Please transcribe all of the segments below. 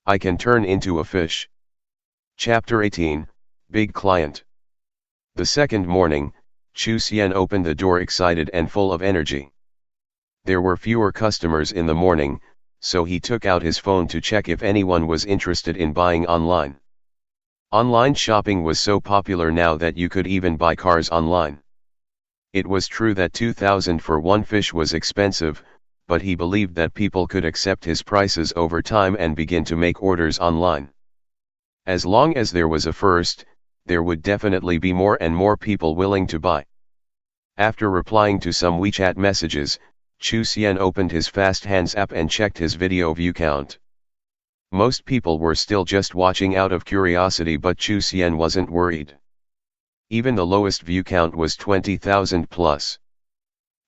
I can turn into a fish. Chapter 18, Big Client. The second morning, Chu Xian opened the door excited and full of energy. There were fewer customers in the morning, so he took out his phone to check if anyone was interested in buying online. Online shopping was so popular now that you could even buy cars online. It was true that 2,000 for one fish was expensive, but he believed that people could accept his prices over time and begin to make orders online. As long as there was a first, there would definitely be more and more people willing to buy. After replying to some WeChat messages, Chu Xian opened his Fast Hands app and checked his video view count. Most people were still just watching out of curiosity, but Chu Xian wasn't worried. Even the lowest view count was 20,000 plus.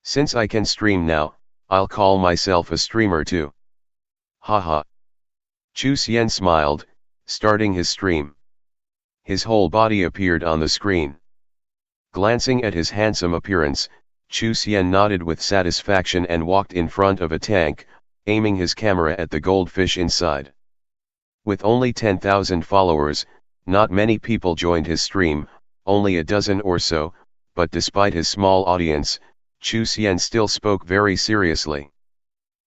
Since I can stream now, I'll call myself a streamer too. Haha. Chu Xian smiled, starting his stream. His whole body appeared on the screen. Glancing at his handsome appearance, Chu Xian nodded with satisfaction and walked in front of a tank, aiming his camera at the goldfish inside. With only 10,000 followers, not many people joined his stream, only a dozen or so, but despite his small audience, Chu Xian still spoke very seriously.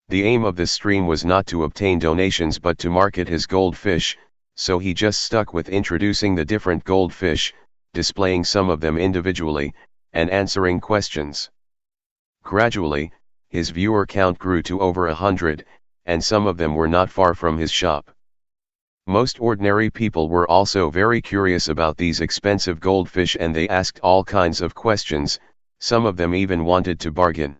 The aim of this stream was not to obtain donations but to market his goldfish, so he just stuck with introducing the different goldfish, displaying some of them individually, and answering questions. Gradually, his viewer count grew to over 100, and some of them were not far from his shop. Most ordinary people were also very curious about these expensive goldfish and they asked all kinds of questions, some of them even wanted to bargain.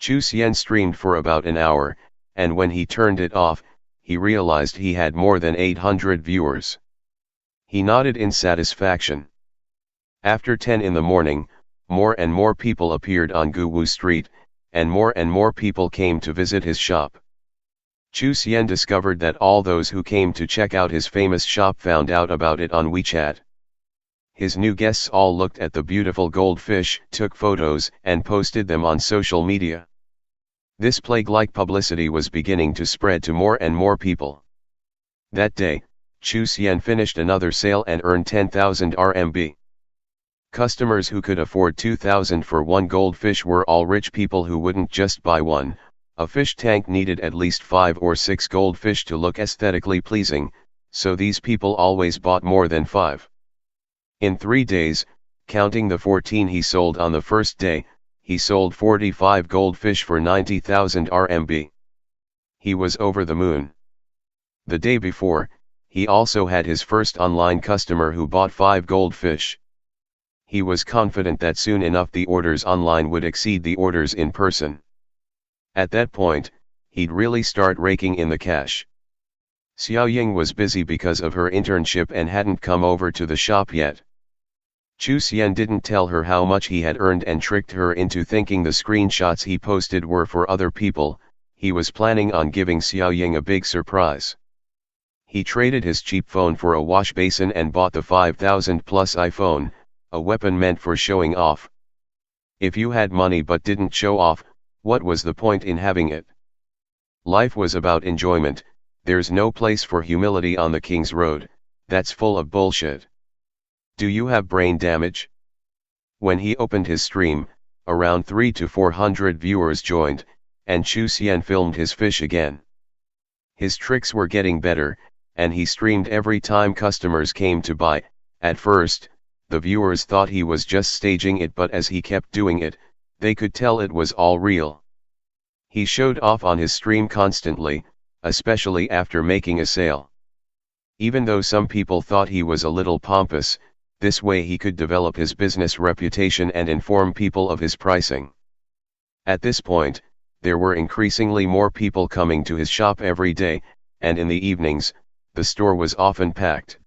Chu Xian streamed for about an hour, and when he turned it off, he realized he had more than 800 viewers. He nodded in satisfaction. After 10 in the morning, more and more people appeared on Guwu Street, and more people came to visit his shop. Chu Xian discovered that all those who came to check out his famous shop found out about it on WeChat. His new guests all looked at the beautiful goldfish, took photos, and posted them on social media. This plague-like publicity was beginning to spread to more and more people. That day, Chu Xian finished another sale and earned 10,000 RMB. Customers who could afford 2,000 for one goldfish were all rich people who wouldn't just buy one. A fish tank needed at least 5 or 6 goldfish to look aesthetically pleasing, so these people always bought more than 5. In 3 days, counting the 14 he sold on the first day, he sold 45 goldfish for 90,000 RMB. He was over the moon. The day before, he also had his first online customer who bought 5 goldfish. He was confident that soon enough the orders online would exceed the orders in person. At that point, he'd really start raking in the cash. Xiaoying was busy because of her internship and hadn't come over to the shop yet. Chu Xian didn't tell her how much he had earned and tricked her into thinking the screenshots he posted were for other people. He was planning on giving Xiaoying a big surprise. He traded his cheap phone for a wash basin and bought the 5,000 plus iPhone, a weapon meant for showing off. If you had money but didn't show off, what was the point in having it? Life was about enjoyment. There's no place for humility on the King's Road. That's full of bullshit. Do you have brain damage? When he opened his stream, around 300 to 400 viewers joined, and Chu Xian filmed his fish again. His tricks were getting better, and he streamed every time customers came to buy. At first, the viewers thought he was just staging it, but as he kept doing it, they could tell it was all real. He showed off on his stream constantly, especially after making a sale. Even though some people thought he was a little pompous, this way he could develop his business reputation and inform people of his pricing. At this point, there were increasingly more people coming to his shop every day, and in the evenings, the store was often packed.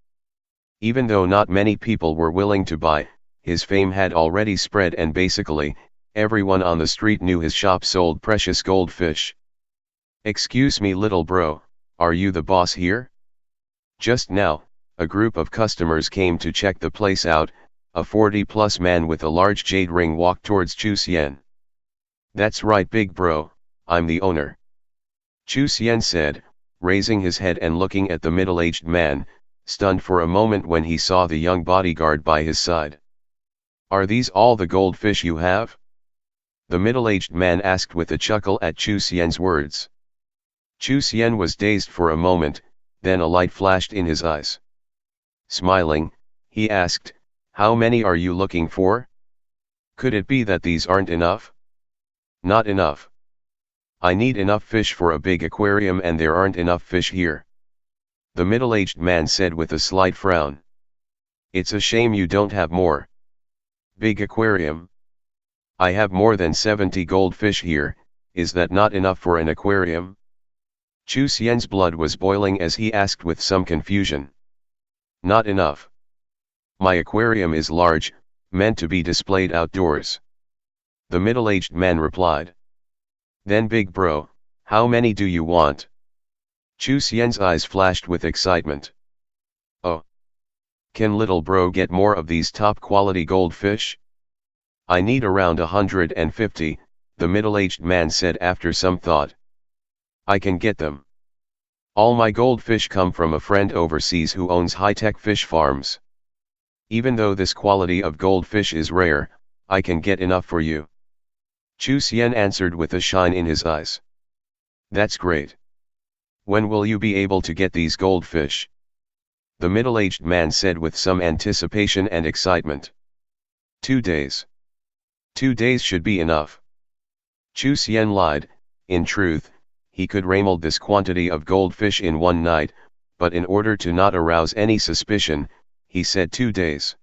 Even though not many people were willing to buy, his fame had already spread and basically, everyone on the street knew his shop sold precious goldfish. "Excuse me little bro, are you the boss here?" Just now, a group of customers came to check the place out. A 40-plus man with a large jade ring walked towards Chu Xian. "That's right big bro, I'm the owner," Chu Xian said, raising his head and looking at the middle-aged man, stunned for a moment when he saw the young bodyguard by his side. "Are these all the goldfish you have?" the middle-aged man asked with a chuckle at Chu Xian's words. Chu Xian was dazed for a moment, then a light flashed in his eyes. Smiling, he asked, "How many are you looking for? Could it be that these aren't enough?" "Not enough. I need enough fish for a big aquarium and there aren't enough fish here," the middle-aged man said with a slight frown. "It's a shame you don't have more." "Big aquarium? I have more than 70 goldfish here, is that not enough for an aquarium?" Chu Xian's blood was boiling as he asked with some confusion. "Not enough. My aquarium is large, meant to be displayed outdoors," the middle-aged man replied. "Then big bro, how many do you want?" Chu Xian's eyes flashed with excitement. "Oh! Can little bro get more of these top-quality goldfish?" "I need around 150, the middle-aged man said after some thought. "I can get them. All my goldfish come from a friend overseas who owns high-tech fish farms. Even though this quality of goldfish is rare, I can get enough for you," Chu Xian answered with a shine in his eyes. "That's great. When will you be able to get these goldfish?" the middle-aged man said with some anticipation and excitement. 2 days. 2 days should be enough." Chu Xian lied. In truth, he could rammel this quantity of goldfish in one night, but in order to not arouse any suspicion, he said 2 days.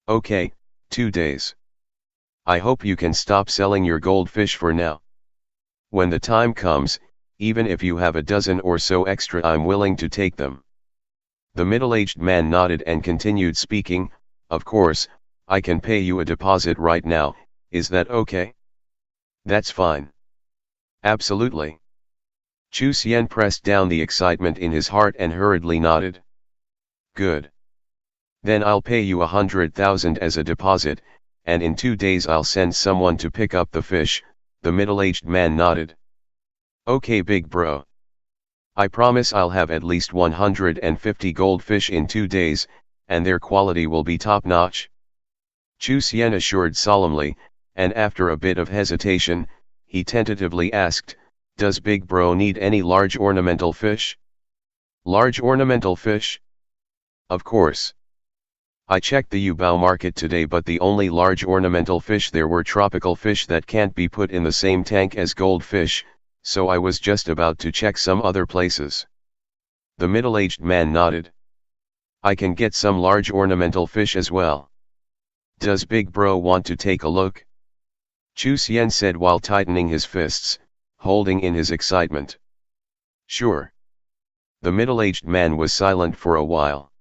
"Okay, 2 days. I hope you can stop selling your goldfish for now. When the time comes, even if you have a dozen or so extra, I'm willing to take them." The middle-aged man nodded and continued speaking, "Of course, I can pay you a deposit right now, is that okay?" "That's fine. Absolutely." Chu Xian pressed down the excitement in his heart and hurriedly nodded. "Good. Then I'll pay you 100,000 as a deposit, and in 2 days I'll send someone to pick up the fish," the middle-aged man nodded. "Okay big bro. I promise I'll have at least 150 goldfish in 2 days, and their quality will be top-notch," Chu Xian assured solemnly, and after a bit of hesitation, he tentatively asked, "Does big bro need any large ornamental fish?" "Large ornamental fish? Of course. I checked the Yubao market today, but the only large ornamental fish there were tropical fish that can't be put in the same tank as goldfish, so I was just about to check some other places." The middle-aged man nodded. "I can get some large ornamental fish as well. Does big bro want to take a look?" Chu Xian said while tightening his fists, holding in his excitement. "Sure." The middle-aged man was silent for a while.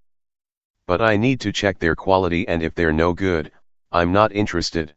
"But I need to check their quality, and if they're no good, I'm not interested."